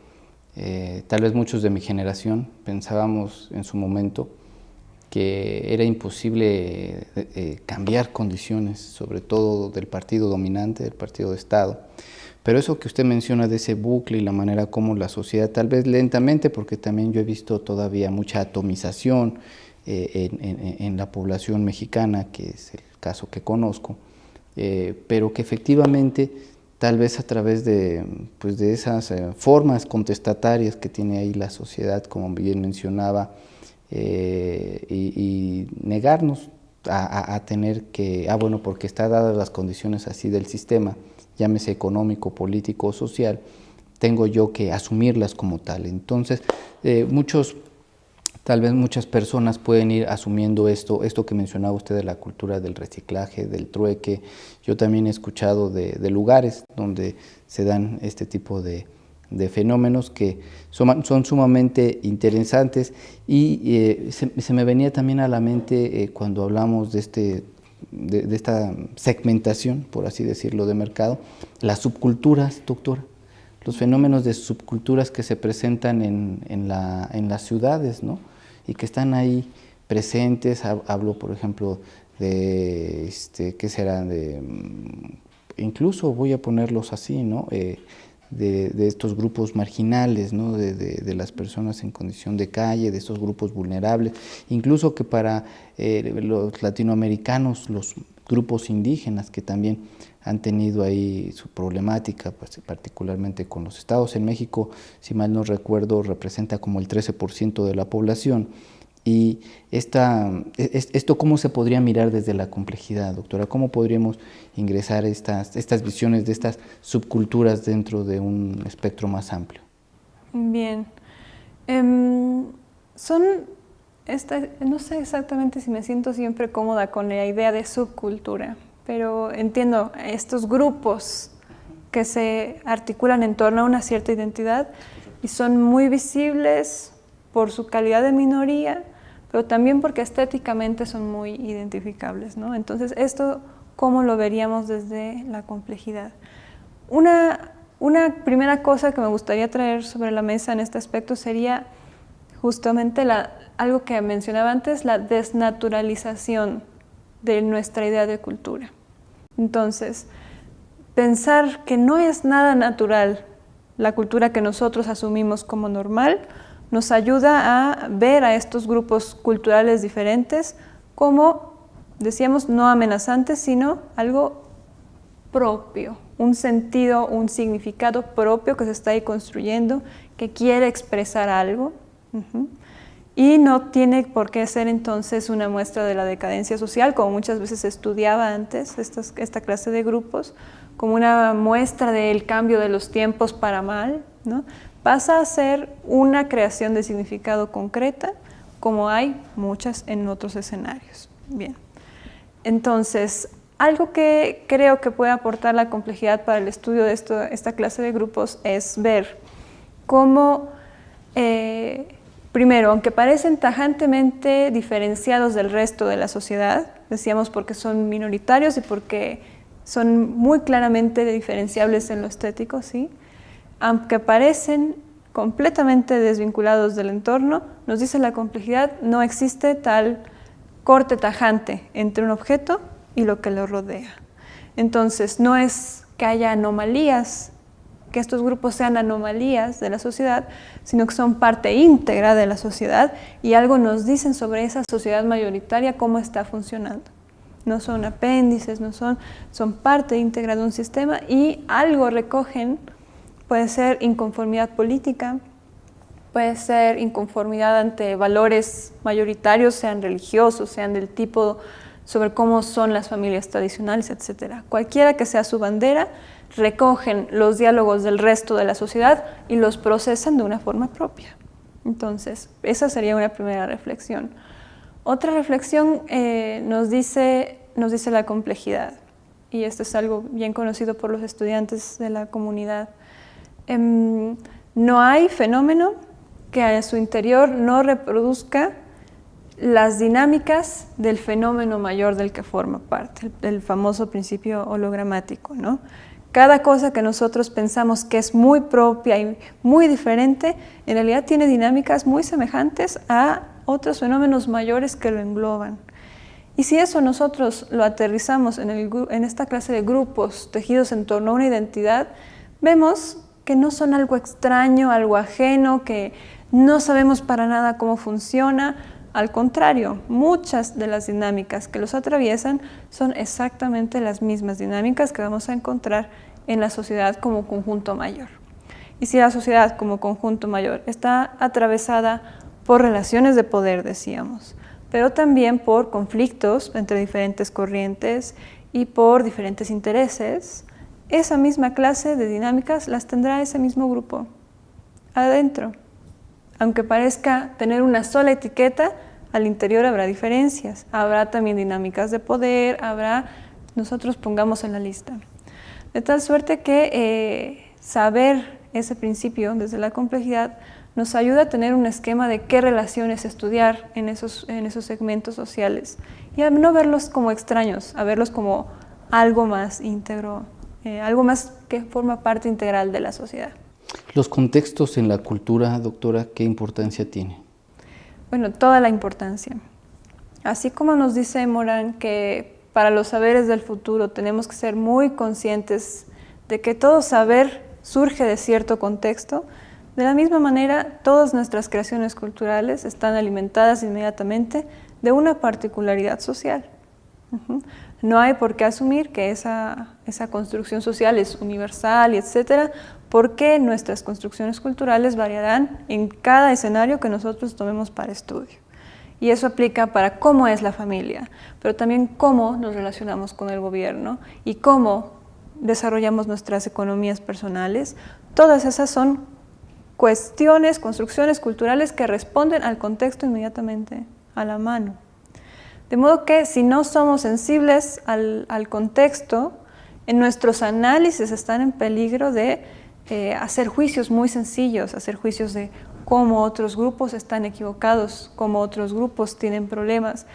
tal vez muchos de mi generación pensábamos en su momento que era imposible cambiar condiciones, sobre todo del partido dominante, del partido de Estado. Pero eso que usted menciona de ese bucle y la manera como la sociedad, tal vez lentamente, porque también yo he visto todavía mucha atomización en la población mexicana, que es el caso que conozco, pero que efectivamente tal vez a través de esas formas contestatarias que tiene ahí la sociedad, como bien mencionaba, y negarnos a tener que, bueno, porque están dadas las condiciones así del sistema, llámese económico, político o social, tengo yo que asumirlas como tal. Entonces, tal vez muchas personas pueden ir asumiendo esto que mencionaba usted de la cultura del reciclaje, del trueque. Yo también he escuchado de lugares donde se dan este tipo de fenómenos que son sumamente interesantes y se me venía también a la mente cuando hablamos de esta segmentación, por así decirlo, de mercado, las subculturas, doctora, los fenómenos de subculturas que se presentan en las ciudades, ¿no? Y que están ahí presentes. Hablo, por ejemplo, ¿qué será? Incluso voy a ponerlos así, ¿no? de estos grupos marginales, ¿no? de las personas en condición de calle, de estos grupos vulnerables, incluso que para los latinoamericanos, los grupos indígenas que también han tenido ahí su problemática, pues, particularmente con los estados. En México, si mal no recuerdo, representa como el 13% de la población. Y esto, ¿cómo se podría mirar desde la complejidad, doctora? ¿Cómo podríamos ingresar estas visiones de estas subculturas dentro de un espectro más amplio? Bien. No sé exactamente si me siento siempre cómoda con la idea de subcultura, pero entiendo estos grupos que se articulan en torno a una cierta identidad y son muy visibles por su calidad de minoría, pero también porque estéticamente son muy identificables, ¿no? Entonces, esto, ¿cómo lo veríamos desde la complejidad? Una primera cosa que me gustaría traer sobre la mesa en este aspecto sería justamente algo que mencionaba antes, la desnaturalización de nuestra idea de cultura. Entonces, pensar que no es nada natural la cultura que nosotros asumimos como normal, nos ayuda a ver a estos grupos culturales diferentes como, decíamos, no amenazantes, sino algo propio, un sentido, un significado propio que se está ahí construyendo, que quiere expresar algo. Y no tiene por qué ser entonces una muestra de la decadencia social, como muchas veces se estudiaba antes, esta clase de grupos, como una muestra del cambio de los tiempos para mal, ¿no? Pasa a ser una creación de significado concreta, como hay muchas en otros escenarios. Bien. Entonces, algo que creo que puede aportar la complejidad para el estudio de esta clase de grupos es ver cómo, primero, aunque parecen tajantemente diferenciados del resto de la sociedad, decíamos porque son minoritarios y porque son muy claramente diferenciables en lo estético, ¿sí? Aunque parecen completamente desvinculados del entorno, nos dice la complejidad, no existe tal corte tajante entre un objeto y lo que lo rodea. Entonces, no es que haya anomalías, que estos grupos sean anomalías de la sociedad, sino que son parte íntegra de la sociedad y algo nos dicen sobre esa sociedad mayoritaria, cómo está funcionando. No son apéndices, son parte íntegra de un sistema y algo recogen. Puede ser inconformidad política, puede ser inconformidad ante valores mayoritarios, sean religiosos, sean del tipo sobre cómo son las familias tradicionales, etc. Cualquiera que sea su bandera, recogen los diálogos del resto de la sociedad y los procesan de una forma propia. Entonces, esa sería una primera reflexión. Otra reflexión nos dice la complejidad, y esto es algo bien conocido por los estudiantes de la comunidad. No hay fenómeno que a su interior no reproduzca las dinámicas del fenómeno mayor del que forma parte, el famoso principio hologramático, ¿no? Cada cosa que nosotros pensamos que es muy propia y muy diferente, en realidad tiene dinámicas muy semejantes a otros fenómenos mayores que lo engloban. Y si eso nosotros lo aterrizamos en esta clase de grupos tejidos en torno a una identidad, vemos que no son algo extraño, algo ajeno, que no sabemos para nada cómo funciona. Al contrario, muchas de las dinámicas que los atraviesan son exactamente las mismas dinámicas que vamos a encontrar en la sociedad como conjunto mayor. Y si la sociedad como conjunto mayor está atravesada por relaciones de poder, decíamos, pero también por conflictos entre diferentes corrientes y por diferentes intereses, esa misma clase de dinámicas las tendrá ese mismo grupo adentro. Aunque parezca tener una sola etiqueta, al interior habrá diferencias, habrá también dinámicas de poder, nosotros pongamos en la lista. De tal suerte que saber ese principio desde la complejidad nos ayuda a tener un esquema de qué relaciones estudiar en esos segmentos sociales y a no verlos como extraños, a verlos como algo más íntegro, algo más que forma parte integral de la sociedad. Los contextos en la cultura, doctora, ¿qué importancia tienen? Bueno, toda la importancia. Así como nos dice Morán que para los saberes del futuro tenemos que ser muy conscientes de que todo saber surge de cierto contexto. De la misma manera, todas nuestras creaciones culturales están alimentadas inmediatamente de una particularidad social. No hay por qué asumir que esa construcción social es universal y etcétera, porque nuestras construcciones culturales variarán en cada escenario que nosotros tomemos para estudio. Y eso aplica para cómo es la familia, pero también cómo nos relacionamos con el gobierno y cómo desarrollamos nuestras economías personales. Todas esas son cuestiones, construcciones culturales que responden al contexto inmediatamente a la mano. De modo que si no somos sensibles al contexto, en nuestros análisis están en peligro de hacer juicios muy sencillos, hacer juicios de cómo otros grupos están equivocados, cómo otros grupos tienen problemas,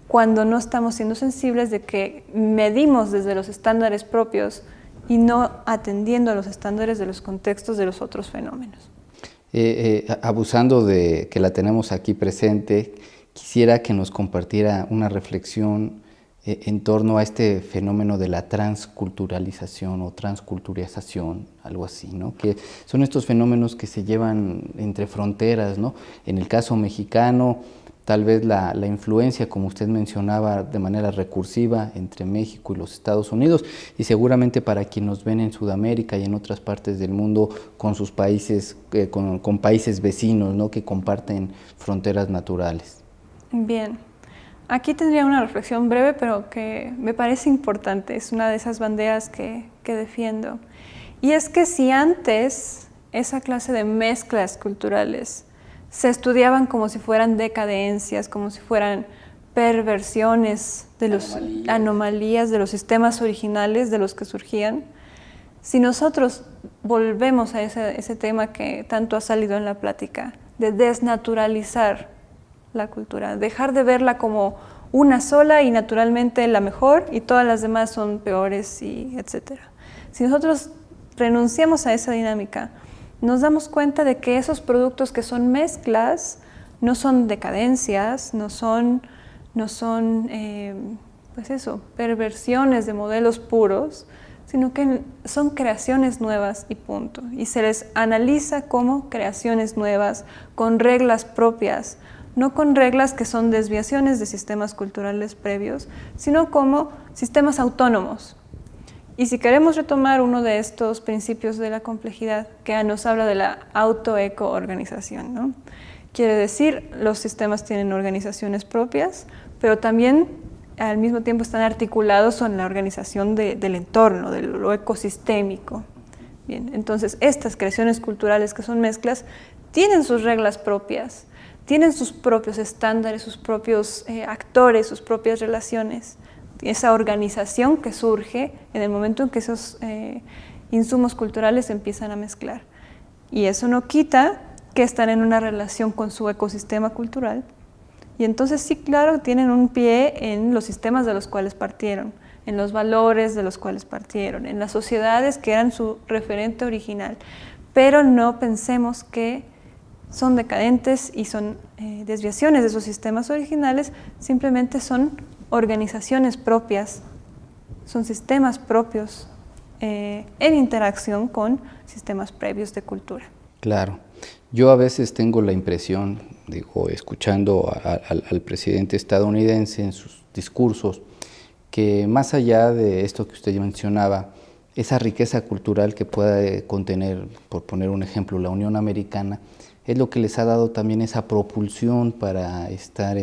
cuando no estamos siendo sensibles de que medimos desde los estándares propios y no atendiendo a los estándares de los contextos de los otros fenómenos. Abusando de que la tenemos aquí presente, quisiera que nos compartiera una reflexión en torno a este fenómeno de la transculturalización o transculturización, algo así, ¿no? Que son estos fenómenos que se llevan entre fronteras, ¿no? En el caso mexicano, tal vez la influencia, como usted mencionaba, de manera recursiva entre México y los Estados Unidos, y seguramente para quienes nos ven en Sudamérica y en otras partes del mundo con sus países, con países vecinos, ¿no? Que comparten fronteras naturales. Bien, aquí tendría una reflexión breve, pero que me parece importante, es una de esas banderas que defiendo. Y es que si antes esa clase de mezclas culturales se estudiaban como si fueran decadencias, como si fueran perversiones de los anomalías de los sistemas originales de los que surgían, si nosotros volvemos a ese tema que tanto ha salido en la plática, de desnaturalizar la cultura, dejar de verla como una sola y naturalmente la mejor y todas las demás son peores y etcétera. Si nosotros renunciamos a esa dinámica, nos damos cuenta de que esos productos que son mezclas no son decadencias, no son pues eso, perversiones de modelos puros, sino que son creaciones nuevas y punto. Y se les analiza como creaciones nuevas, con reglas propias, no con reglas que son desviaciones de sistemas culturales previos, sino como sistemas autónomos. Y si queremos retomar uno de estos principios de la complejidad, que nos habla de la autoeco-organización, ¿no? Quiere decir, los sistemas tienen organizaciones propias, pero también al mismo tiempo están articulados con la organización del entorno, de lo ecosistémico. Bien, entonces, estas creaciones culturales que son mezclas tienen sus reglas propias, tienen sus propios estándares, sus propios actores, sus propias relaciones. Esa organización que surge en el momento en que esos insumos culturales se empiezan a mezclar. Y eso no quita que están en una relación con su ecosistema cultural. Y entonces sí, claro, tienen un pie en los sistemas de los cuales partieron, en los valores de los cuales partieron, en las sociedades que eran su referente original. Pero no pensemos que son decadentes y son desviaciones de esos sistemas originales, simplemente son organizaciones propias, son sistemas propios en interacción con sistemas previos de cultura. Claro. Yo a veces tengo la impresión, escuchando al presidente estadounidense en sus discursos, que más allá de esto que usted ya mencionaba, esa riqueza cultural que pueda contener, por poner un ejemplo, la Unión Americana, es lo que les ha dado también esa propulsión para estar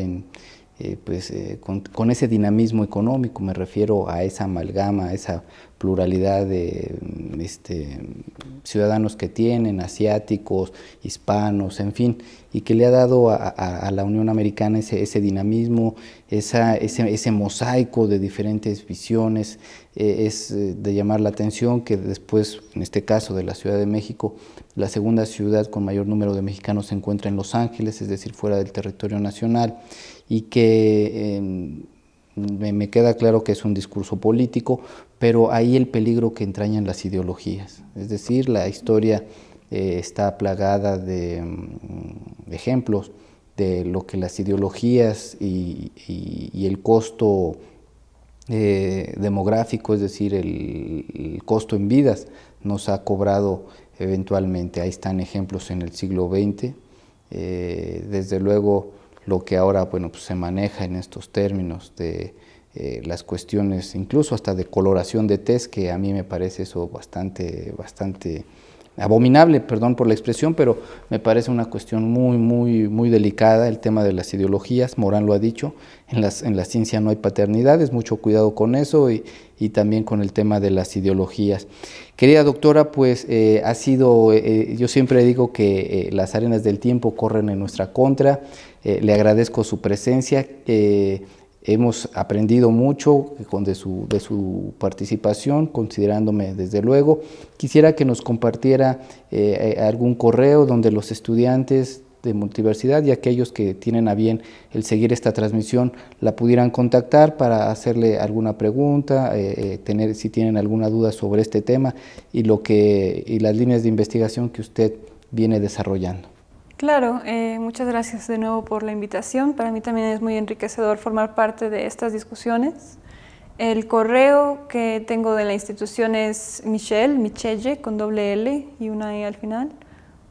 con ese dinamismo económico. Me refiero a esa amalgama, a esa pluralidad de ciudadanos que tienen, asiáticos, hispanos, en fin, y que le ha dado a la Unión Americana ese dinamismo, ese mosaico de diferentes visiones. Es de llamar la atención que después, en este caso de la Ciudad de México, la segunda ciudad con mayor número de mexicanos se encuentra en Los Ángeles, es decir, fuera del territorio nacional, y que me queda claro que es un discurso político, pero ahí el peligro que entrañan las ideologías. Es decir, la historia está plagada de ejemplos de lo que las ideologías y el costo demográfico, es decir, el costo en vidas nos ha cobrado eventualmente. Ahí están ejemplos en el siglo XX. Desde luego, lo que ahora pues se maneja en estos términos de las cuestiones, incluso hasta de coloración de tez, que a mí me parece eso bastante abominable, perdón por la expresión, pero me parece una cuestión muy delicada, el tema de las ideologías. Morán lo ha dicho, en la ciencia no hay paternidades, mucho cuidado con eso, y también con el tema de las ideologías. Querida doctora, pues ha sido, yo siempre digo que las arenas del tiempo corren en nuestra contra. Le agradezco su presencia. Hemos aprendido mucho de su participación, considerándome desde luego. Quisiera que nos compartiera algún correo donde los estudiantes de Multiversidad y aquellos que tienen a bien el seguir esta transmisión la pudieran contactar para hacerle alguna pregunta, si tienen alguna duda sobre este tema y las líneas de investigación que usted viene desarrollando. Claro, muchas gracias de nuevo por la invitación. Para mí también es muy enriquecedor formar parte de estas discusiones. El correo que tengo de la institución es Michelle, con doble L y una E al final,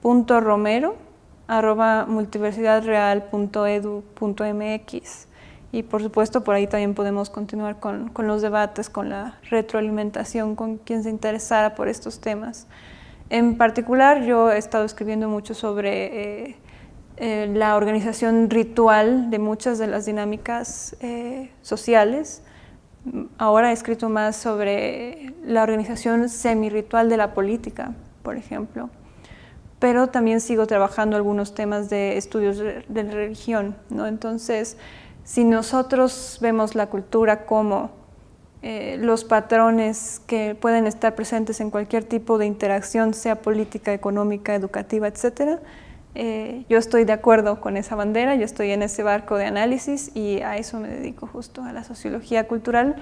.romero@multiversidadreal.edu.mx. Y por supuesto por ahí también podemos continuar con los debates, con la retroalimentación, con quien se interesara por estos temas. En particular, yo he estado escribiendo mucho sobre la organización ritual de muchas de las dinámicas sociales. Ahora he escrito más sobre la organización semirritual de la política, por ejemplo. Pero también sigo trabajando algunos temas de estudios de religión, ¿no? Entonces, si nosotros vemos la cultura como los patrones que pueden estar presentes en cualquier tipo de interacción, sea política, económica, educativa, etc. Yo estoy de acuerdo con esa bandera, yo estoy en ese barco de análisis y a eso me dedico justo, a la sociología cultural,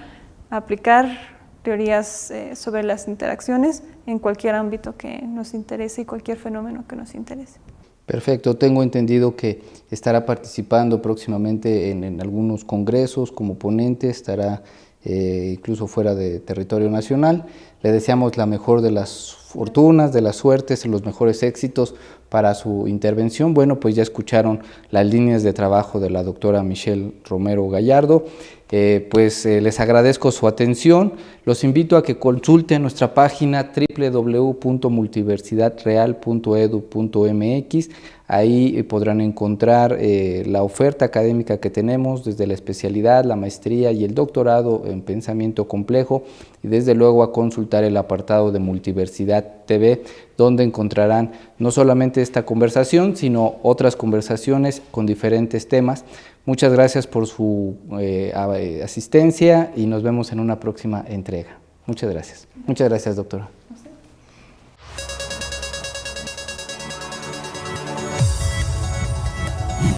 a aplicar teorías sobre las interacciones en cualquier ámbito que nos interese y cualquier fenómeno que nos interese. Perfecto, tengo entendido que estará participando próximamente en algunos congresos como ponente, estará incluso fuera de territorio nacional. Le deseamos la mejor de las fortunas, de las suertes, los mejores éxitos para su intervención. Bueno, pues ya escucharon las líneas de trabajo de la doctora Michelle Romero Gallardo. Les agradezco su atención. Los invito a que consulten nuestra página www.multiversidadreal.edu.mx. Ahí podrán encontrar la oferta académica que tenemos desde la especialidad, la maestría y el doctorado en pensamiento complejo, y desde luego a consultar el apartado de Multiversidad TV, donde encontrarán no solamente esta conversación, sino otras conversaciones con diferentes temas. Muchas gracias por su asistencia y nos vemos en una próxima entrega. Muchas gracias. Muchas gracias, doctora.